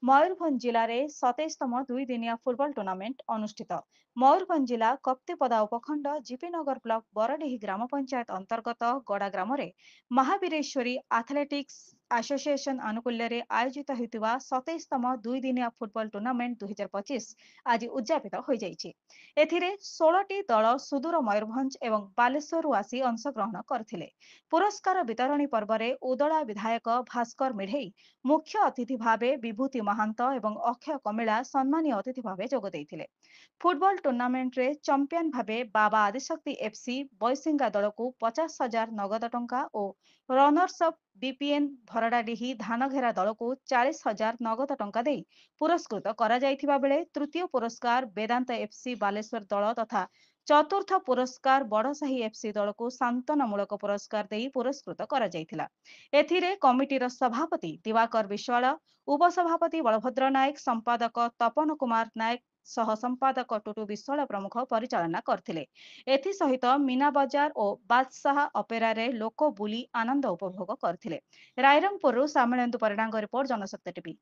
ମୟୂରଭଞ୍ଜ ଜିଲ୍ଲାରେ 27ତମ ଦୁଇଦିନିଆ football tournament ଅନୁଷ୍ଠିତ। ମୟୂରଭଞ୍ଜ ଜିଲ୍ଲା କପ୍ତିପଦା ଉପଖଣ୍ଡ ଜିପିନଗର ବ୍ଲକ ବରଡିହି ଗ୍ରାମ ପଞ୍ଚାୟତ ଅନ୍ତର୍ଗତ ଗଡା ଗ୍ରାମରେ ମହାବୀରେଶ୍ୱରୀ ଆଥଲେଟିକ୍ସ ଆସୋସିଏସନ ଆନୁକୂଲ୍ୟରେ ଆୟୋଜିତ ହେଉଥିବା 27ତମ ଦୁଇଦିନିଆ ଫୁଟବଲ ଟୁର୍ଣ୍ଣାମେଣ୍ଟ 2025 ଆଜି ଉଦ୍ଯାପିତ ହୋଇଯାଇଛି। ଏଥିରେ 16ଟି ଦଳ ସୁଦୂର ମୟୂରଭଞ୍ଜ ଏବଂ ବାଲେଶ୍ୱରରୁ ଆସି ଅଂଶଗ୍ରହଣ କରିଥିଲେ। ପୁରସ୍କାର ବିତରଣୀ ପର୍ବରେ ଉଦଳା ବିଧାୟକ ଭାସ୍କର ମିଢେଇ ମୁଖ୍ୟ ଅତିଥି ଭାବେ ବିଭୂତି ମହାନ୍ତ ଏବଂ ଅକ୍ଷୟ କମିଳା ସମ୍ମାନୀୟ ଅତିଥି ଭାବେ ଯୋଗ ଦେଇଥିଲେ। ଫୁଟବଲ ଟୁର୍ଣ୍ଣାମେଣ୍ଟରେ ଚମ୍ପିଆନ ଭାବେ ବାବା ଆଦିଶକ୍ତି ଏଫସି ବୈସିଙ୍ଗା ଦଳକୁ 50,000 ନଗଦ ଟଙ୍କା ଓ ରନର୍ସ ଅପ୍ ବିପିଏନ୍ ଭରଡାଡିହି ଧାନଘେରା ଦଳକୁ 40,000 ନଗଦ ଟଙ୍କା ଦେଇ ପୁରସ୍କୃତ କରାଯାଇଥିବା ବେଳେ ତୃତୀୟ ପୁରସ୍କାର ବେଦାନ୍ତ ଏଫସି ବାଲେଶ୍ୱର ଦଳ ତଥା ଚତୁର୍ଥ ପୁରସ୍କାର ବଡସାହି ଏଫସି ଦଳକୁ ସାନ୍ତ୍ୱନାମୂଳକ ପୁରସ୍କାର ଦେଇ ପୁରସ୍କୃତ କରାଯାଇଥିଲା। ଏଥିରେ କମିଟିର ସଭାପତି ଦିବାକର ବିଶ୍ୱାଳ, ଉପସଭାପତି ବଳଭଦ୍ର ନାୟକ, ସମ୍ପାଦକ ତପନ କୁମାର ନାୟକ, ସହ ସମ୍ପାଦକ ଟୁଟୁ ବିଶ୍ୱାଳ ପ୍ରମୁଖ ପରିଚାଳନା କରିଥିଲେ। ଏଥିସହିତ ମୀନା ବଜାର ଓ ବାଦଶାହ ଅପେରାରେ ଲୋକ ବୁଲି ଆନନ୍ଦ ଉପଭୋଗ କରିଥିଲେ। ରାଇରଙ୍ଗପୁରରୁ ସାମଳେନ୍ଦୁ ପରିଡ଼ାଙ୍କ ରିପୋର୍ଟ, ଜନଶକ୍ତି ଟିଭି।